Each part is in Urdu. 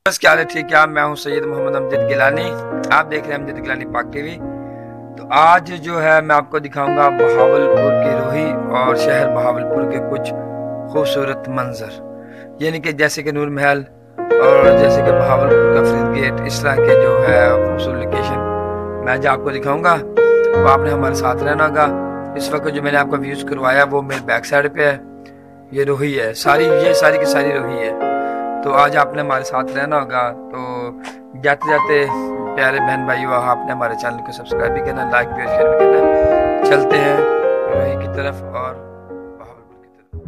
بس کیا ہے، ٹھیک ہے. میں ہوں سید محمد امجد گیلانی. آپ دیکھ رہے ہیں امجد گیلانی پاک ٹی وی. تو آج جو ہے میں آپ کو دکھاؤں گا بہاولپور کی روحی اور شہر بہاولپور کے کچھ خوبصورت منظر، یعنی کہ جیسے کہ نور محل اور جیسے کہ بہاولپور کا فرید گیٹ، اس طرح کے جو ہے خوبصورت لوکیشن میں جو آپ کو دکھاؤں گا. وہ آپ نے ہمارے ساتھ رہنا ہوگا. اس وقت جو میں نے آپ کو ویوز کروایا وہ میرے بیک سائڈ پہ ہے. یہ روحی ہے ساری، یہ ساری کی ساری روحی ہے. تو آج آپ نے ہمارے ساتھ رہنا ہوگا. تو جاتے جاتے پیارے بہن بھائیو، آپ نے ہمارے چینل کو سبسکرائب بھی کرنا، لائک بھی اور شیئر بھی کرنا. چلتے ہیں روحی کی طرف اور بہاولپور کی طرف.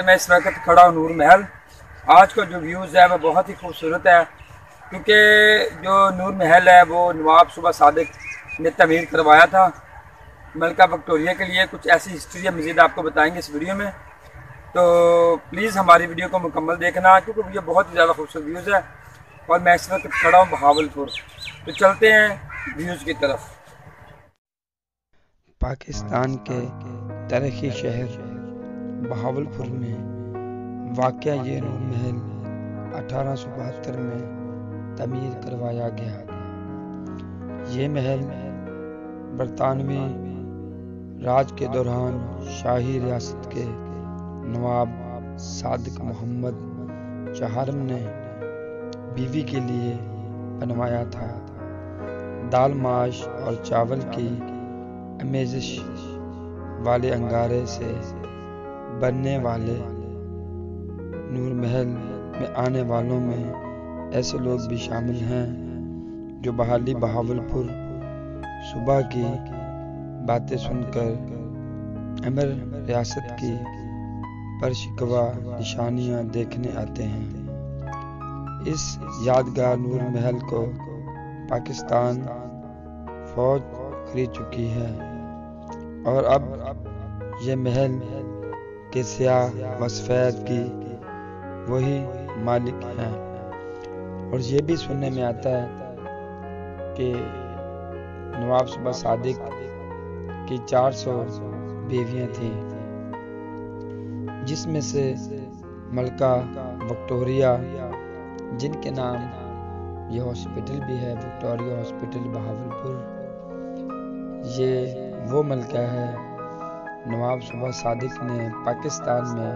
میں اس وقت کھڑا ہوں نور محل. آج کا جو ویوز ہے وہ بہت ہی خوبصورت ہے، کیونکہ جو نور محل ہے وہ نواب صوبہ صادق نے تعمیر کروایا تھا ملکہ وکٹوریہ کے لیے. کچھ ایسی ہسٹری مزید آپ کو بتائیں گے اس ویڈیو میں. تو پلیز ہماری ویڈیو کو مکمل دیکھنا، کیونکہ یہ بہت ہی زیادہ خوبصورت ویوز ہے. اور میں اس وقت کھڑا ہوں بہاولپور. تو چلتے ہیں ویوز کی طرف. پاکستان کے تاریخی شہر بہاولپور میں واقع یہ نور محل 1872 میں تعمیر کروایا گیا. یہ محل برطانوی راج کے دوران شاہی ریاست کے نواب صادق محمد چہارم نے بیوی کے لیے بنوایا تھا. دال ماش اور چاول کی آمیزش والے انگارے سے بننے والے نور محل میں آنے والوں میں ایسے لوگ بھی شامل ہیں جو بحالی بہاولپور صوبہ کی باتیں سن کر امر ریاست کی پرشکوا نشانیاں دیکھنے آتے ہیں. اس یادگار نور محل کو پاکستان فوج خرید چکی ہے اور اب یہ محل کے سیاہ و سفید کی وہی مالک ہیں. اور یہ بھی سننے میں آتا ہے کہ نواب صوبہ صادق کی 400 بیویاں تھیں، جس میں سے ملکہ وکٹوریہ، جن کے نام یہ ہاسپٹل بھی ہے، وکٹوریہ ہاسپٹل بہاولپور. یہ وہ ملکہ ہے نواب صوبہ صادق نے پاکستان میں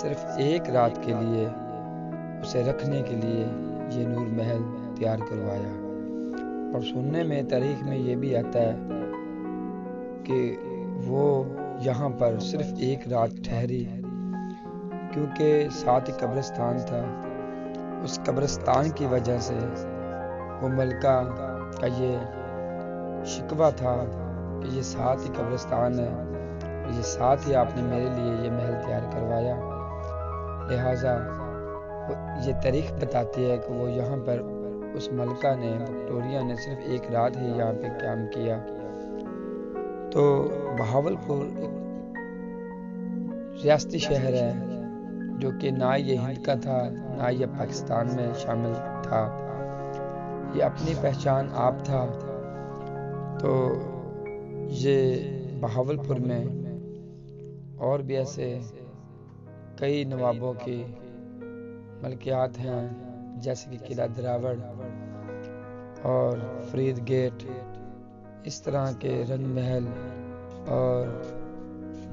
صرف ایک رات کے لیے اسے رکھنے کے لیے یہ نور محل تیار کروایا. اور سننے میں تاریخ میں یہ بھی آتا ہے کہ وہ یہاں پر صرف ایک رات ٹھہری، کیونکہ ساتھ ہی قبرستان تھا. اس قبرستان کی وجہ سے وہ ملکہ کا یہ شکوہ تھا کہ یہ ساتھ ہی قبرستان ہے، یہ ساتھ ہی آپ نے میرے لیے یہ محل تیار کروایا. لہٰذا یہ تاریخ بتاتی ہے کہ وہ یہاں پر اس ملکہ نے، وکٹوریہ نے، صرف ایک رات ہی یہاں پہ قیام کیا. تو بہاولپور ایک ریاستی شہر ہے جو کہ نہ یہ ہند کا تھا نہ یہ پاکستان میں شامل تھا. یہ اپنی پہچان آپ تھا. تو یہ بہاولپور میں اور بھی ایسے کئی نوابوں کی ملکیات ہیں، جیسے کہ قلعہ دراوڑ اور فرید گیٹ، اس طرح کے رنگ محل، اور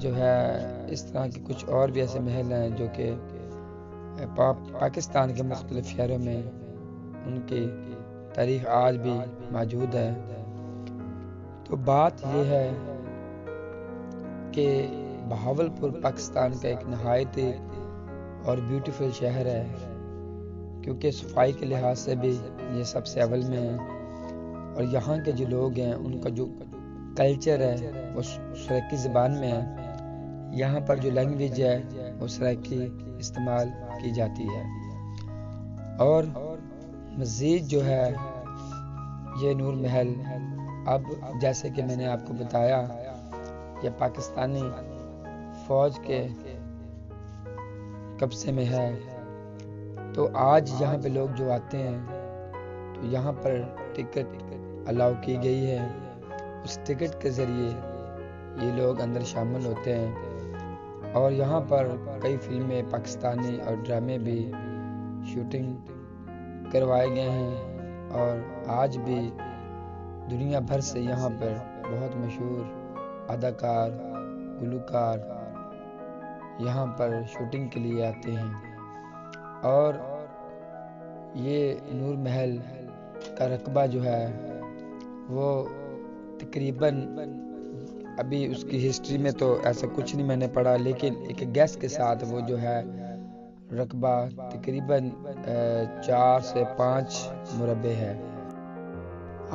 جو ہے اس طرح کے کچھ اور بھی ایسے محل ہیں جو کہ پاکستان کے مختلف شہروں میں ان کی تاریخ آج بھی موجود ہے۔ تو بات یہ ہے کہ بہاول پور پاکستان کا ایک نہایت اور بیوٹیفل شہر ہے، کیونکہ صفائی کے لحاظ سے بھی یہ سب سے اول میں ہے، اور یہاں کے جو لوگ ہیں ان کا جو کلچر ہے وہ سرائکی زبان میں ہے۔ یہاں پر جو لینگویج ہے وہ سرائکی استعمال کی جاتی ہے، اور مزید جو ہے یہ نور محل اب جیسے کہ میں نے آپ کو بتایا یہ پاکستانی فوج کے قبضے میں ہے، تو آج یہاں پہ لوگ جو آتے ہیں تو یہاں پر ٹکٹ الاؤ کی گئی ہے، اس ٹکٹ کے ذریعے یہ لوگ اندر شامل ہوتے ہیں، اور یہاں پر کئی فلمیں پاکستانی اور ڈرامے بھی شوٹنگ کروائے گئے ہیں، اور آج بھی دنیا بھر سے یہاں پر بہت مشہور اداکار گلوکار یہاں پر شوٹنگ کے لیے آتے ہیں۔ اور یہ نور محل کا رقبہ جو ہے وہ تقریباً ابھی اس کی ہسٹری میں تو ایسا کچھ نہیں میں نے پڑھا، لیکن ایک گیس کے ساتھ وہ جو ہے رقبہ تقریباً 4 سے 5 مربع ہے۔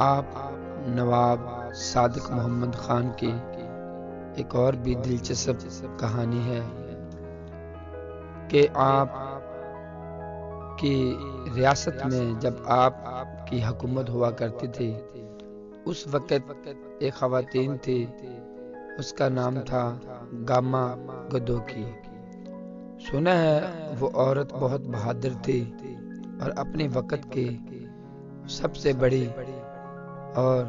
آپ نواب صادق محمد خان کی ایک اور بھی دلچسپ کہانی ہے کہ آپ کی ریاست میں جب آپ کی حکومت ہوا کرتی تھی اس وقت ایک خواتین تھی، اس کا نام تھا گاما گدوکی۔ سنا ہے وہ عورت بہت بہادر تھی اور اپنے وقت کی سب سے بڑی، اور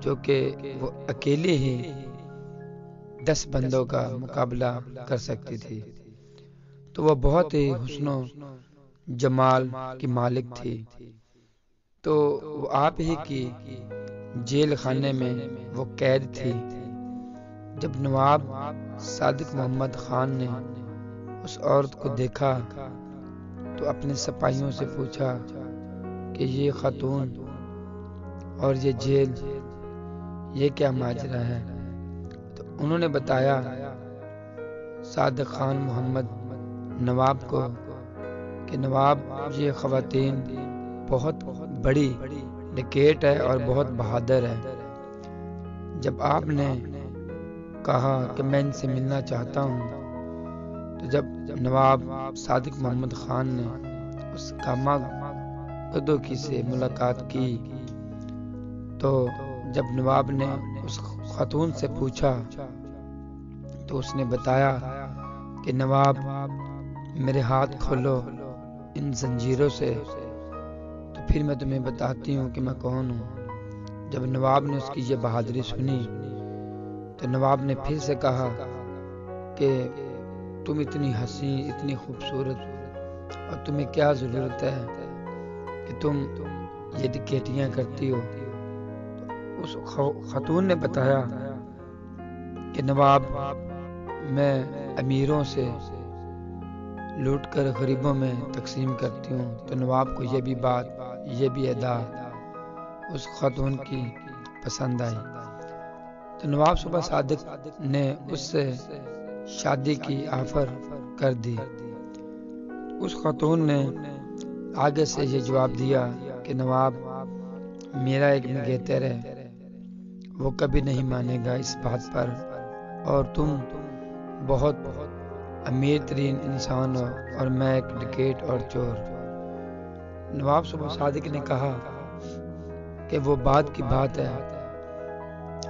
جو کہ وہ اکیلے ہی 10 بندوں کا مقابلہ کر سکتی تھی، تو وہ بہت ہی حسن و جمال کی مالک تھی۔ تو وہ آپ ہی کی جیل خانے میں وہ قید تھی۔ جب نواب صادق محمد خان نے اس عورت کو دیکھا تو اپنے سپاہیوں سے پوچھا کہ یہ خاتون اور یہ جیل یہ کیا ماجرا ہے؟ تو انہوں نے بتایا صادق خان محمد نواب کو کہ نواب یہ خواتین بہت بڑی ڈکیٹ ہے اور بہت بہادر ہے۔ جب آپ نے کہا کہ میں ان سے ملنا چاہتا ہوں، تو جب نواب صادق محمد خان نے اس گاما گدوکی سے ملاقات کی تو جب نواب نے اس خاتون سے پوچھا تو اس نے بتایا کہ نواب میرے ہاتھ کھولو ان زنجیروں سے، تو پھر میں تمہیں بتاتی ہوں کہ میں کون ہوں۔ جب نواب نے اس کی یہ بہادری سنی تو نواب نے پھر سے کہا کہ تم اتنی حسین اتنی خوبصورت اور تمہیں کیا ضرورت ہے کہ تم یہ ڈکیٹیاں کرتی ہو؟ اس خاتون نے بتایا کہ نواب میں امیروں سے لوٹ کر غریبوں میں تقسیم کرتی ہوں۔ تو نواب کو یہ بھی بات یہ بھی ادا اس خاتون کی پسند آئی، تو نواب صبح صادق نے اس سے شادی کی آفر کر دی۔ اس خاتون نے آگے سے یہ جواب دیا کہ نواب میرا ایک نگہتر ہے، وہ کبھی نہیں مانے گا اس بات پر، اور تم بہت امیر ترین انسان ہو اور میں ایک ڈکیٹ اور چور۔ نواب صبح صادق نے کہا کہ وہ بات کی بات ہے،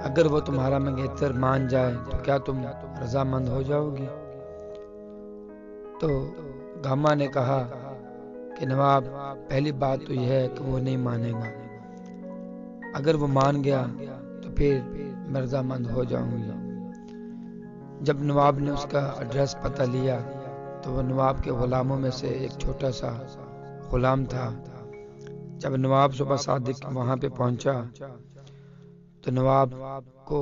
اگر وہ تمہارا منگیتر مان جائے تو کیا تم رضامند ہو جاؤ گی؟ تو گاما نے کہا کہ نواب پہلی بات تو یہ ہے کہ وہ نہیں مانے گا، اگر وہ مان گیا تو پھر میں رضامند ہو جاؤں گی۔ جب نواب نے اس کا ایڈریس پتہ لیا تو وہ نواب کے غلاموں میں سے ایک چھوٹا سا غلام تھا۔ جب نواب صبح صادق وہاں پہ پہنچا تو نواب کو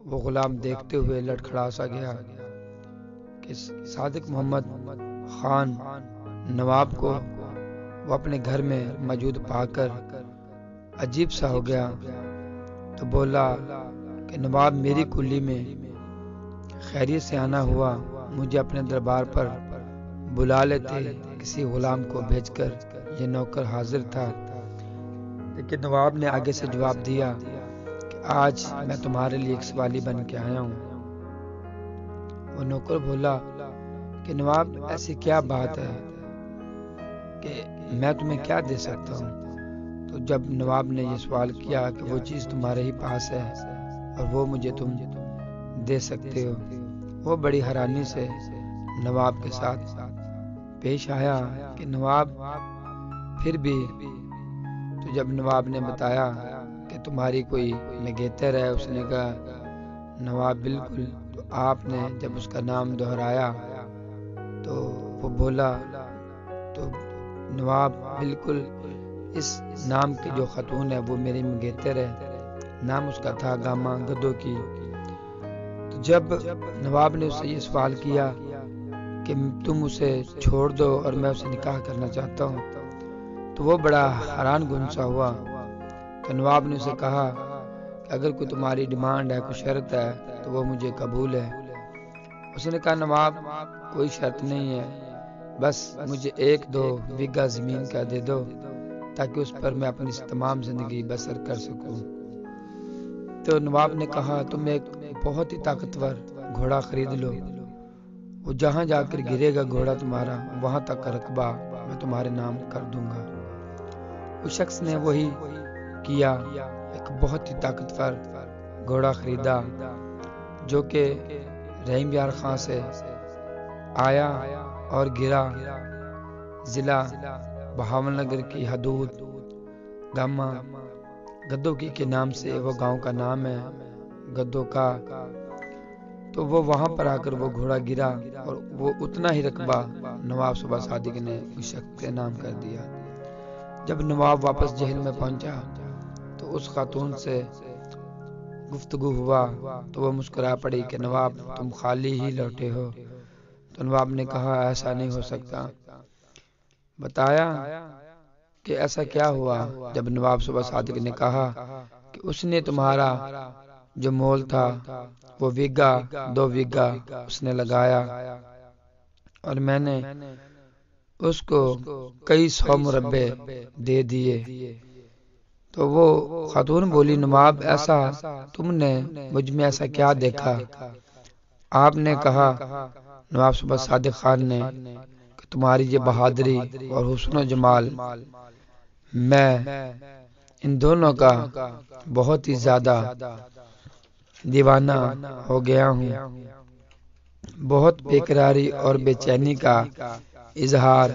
وہ غلام دیکھتے ہوئے لڑکھڑا سا گیا کہ صادق محمد خان نواب کو وہ اپنے گھر میں موجود پا کر عجیب سا ہو گیا، تو بولا کہ نواب میری کلی میں خیریت سے آنا ہوا مجھے اپنے دربار پر بلا لیتے کسی غلام کو بھیج کر۔ یہ نوکر حاضر تھا، لیکن نواب نے آگے سے جواب دیا کہ آج میں تمہارے لیے ایک سوالی بن کے آیا ہوں۔ وہ نوکر بولا کہ نواب ایسی کیا بات ہے کہ میں تمہیں کیا دے سکتا ہوں؟ تو جب نواب نے یہ سوال کیا کہ وہ چیز تمہارے ہی پاس ہے اور وہ مجھے تم دے سکتے ہو، وہ بڑی حیرانی سے نواب کے ساتھ پیش آیا کہ نواب پھر بھی۔ تو جب نواب نے بتایا کہ تمہاری کوئی نگہتر ہے، اس نے کہا نواب بالکل۔ تو آپ نے جب اس کا نام دہرایا تو وہ بولا، تو نواب بالکل اس نام کی جو خاتون ہے وہ میری نگہتر ہے۔ نام اس کا تھا گاما گدو کی۔ تو جب نواب نے اسے یہ سوال کیا کہ تم اسے چھوڑ دو اور میں اسے نکاح کرنا چاہتا ہوں، تو وہ بڑا حیران گنسا ہوا۔ تو نواب نے اسے کہا کہ اگر کوئی تمہاری ڈیمانڈ ہے، کوئی شرط ہے تو وہ مجھے قبول ہے۔ اس نے کہا نواب کوئی شرط نہیں ہے، بس مجھے 1-2 بیگھہ زمین کا دے دو تاکہ اس پر میں اپنی تمام زندگی بسر کر سکوں۔ تو نواب نے کہا تم ایک بہت ہی طاقتور گھوڑا خرید لو، وہ جہاں جا کر گرے گا گھوڑا تمہارا، وہاں تک کا رقبہ میں تمہارے نام کر دوں گا۔ اس شخص نے وہی کیا، ایک بہت ہی طاقتور گھوڑا خریدا جو کہ رحیم یار خان سے آیا اور گرا۔ ضلع بہاول نگر کی حدود گاما گدو کی کے نام سے وہ گاؤں کا نام ہے، گدو کا۔ تو وہ وہاں پر آ کر وہ گھوڑا گرا اور وہ اتنا ہی رقبہ نواب صبح صادق نے اس شخص کے نام کر دیا۔ جب نواب واپس جہل میں پہنچا تو اس خاتون سے گفتگو ہوا تو وہ مسکرا پڑی کہ نواب تم خالی ہی لوٹے ہو۔ تو نواب نے کہا ایسا نہیں ہو سکتا۔ بتایا کہ ایسا کیا ہوا؟ جب نواب صبح صادق نے کہا کہ اس نے تمہارا جو مول تھا وہ 2 بیگھہ اس نے لگایا اور میں نے اس کو کئی 100 مربع دے دیے۔ تو وہ خاتون بولی نواب ایسا تم نے مجھ میں ایسا کیا دیکھا؟ آپ نے کہا نواب صبح صادق خان نے کہ تمہاری یہ بہادری اور حسن و جمال، میں ان دونوں کا بہت ہی زیادہ دیوانہ ہو گیا ہوں۔ بہت بے قراری اور بے چینی کا اظہار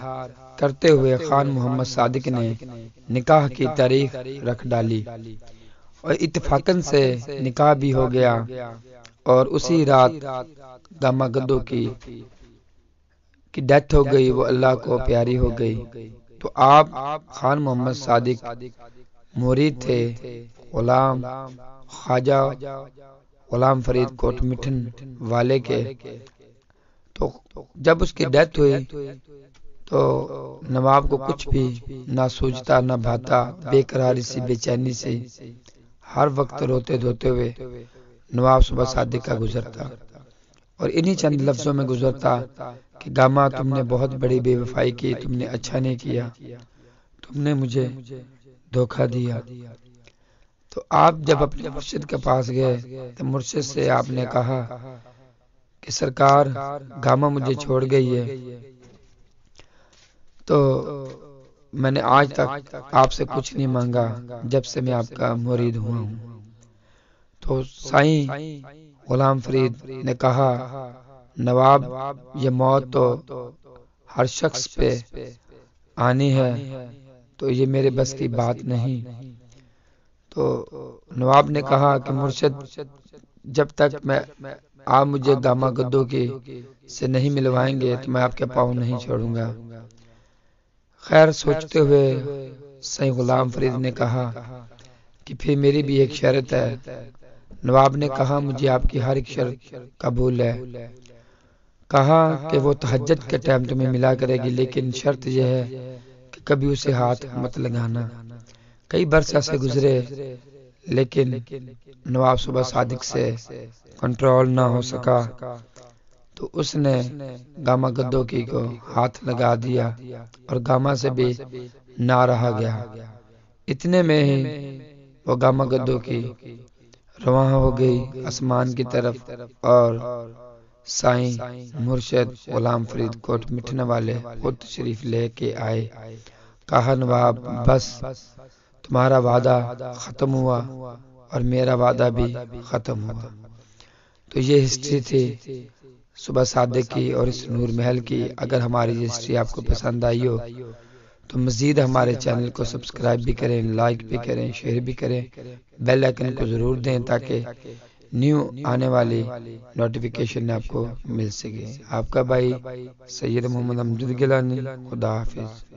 کرتے ہوئے خان محمد صادق نے نکاح کی تاریخ رکھ ڈالی اور اتفاقاً سے نکاح بھی ہو گیا اور اسی رات گاما گدو کی ڈیتھ ہو گئی، وہ اللہ کو پیاری ہو گئی۔ تو آپ خان محمد صادق مرید تھے غلام خواجہ غلام فرید کوٹ مٹھن والے کے۔ تو جب اس کی ڈیتھ ہوئی تو نواب کو کچھ بھی نہ سوچتا نہ بھاتا، بے قراری سی بے چینی سے ہر وقت روتے دھوتے ہوئے نواب صبح صادق کا گزرتا اور انہی چند لفظوں میں گزرتا کہ گاما تم نے بہت بڑی بے وفائی کی، تم نے اچھا نہیں کیا، تم نے مجھے دھوکہ دیا۔ تو آپ جب اپنے مرشد کے پاس گئے تو مرشد سے آپ نے کہا کہ سرکار گاما مجھے چھوڑ گئی ہے، تو میں نے آج تک آپ سے کچھ نہیں مانگا جب سے میں آپ کا مرید ہوا ہوں۔ تو سائیں غلام فرید نے کہا نواب یہ موت تو ہر شخص پہ آنی ہے، تو یہ میرے بس کی بات نہیں۔ تو نواب نے کہا کہ مرشد جب تک آپ مجھے گاما گدو کی سے نہیں ملوائیں گے تو میں آپ کے پاؤں نہیں چھوڑوں گا۔ خیر سوچتے ہوئے سائیں غلام فرید نے کہا کہ پھر میری بھی ایک شرط ہے۔ نواب نے کہا مجھے آپ کی ہر ایک شرط قبول ہے۔ کہا کہ وہ تہجد کے ٹائم تمہیں ملا کرے گی، لیکن شرط یہ ہے کہ کبھی اسے ہاتھ مت لگانا۔ کئی برس ایسے گزرے لیکن نواب صبح صادق سے کنٹرول نہ ہو سکا تو اس نے گاما گدوکی کو ہاتھ لگا دیا اور گاما سے بھی نہ رہا گیا۔ اتنے میں ہی وہ گاما گدوکی رواں ہو گئی آسمان کی طرف اور سائیں مرشد غلام فرید کوٹ مٹھنے والے خود تشریف لے کے آئے۔ کہا نواب بس تمہارا وعدہ ختم ہوا اور میرا وعدہ بھی ختم ہوا۔ تو یہ ہسٹری تھی صبح صادق کی اور اس نور محل کی۔ اگر ہماری یہ ہسٹری آپ کو پسند آئی ہو تو مزید ہمارے چینل کو سبسکرائب بھی کریں، لائک بھی کریں، شیئر بھی کریں، بیل آئیکن کو ضرور دیں تاکہ نیو آنے والی نوٹیفیکیشن آپ کو مل سکے۔ آپ کا بھائی سید محمد امجد گیلانی، خدا حافظ۔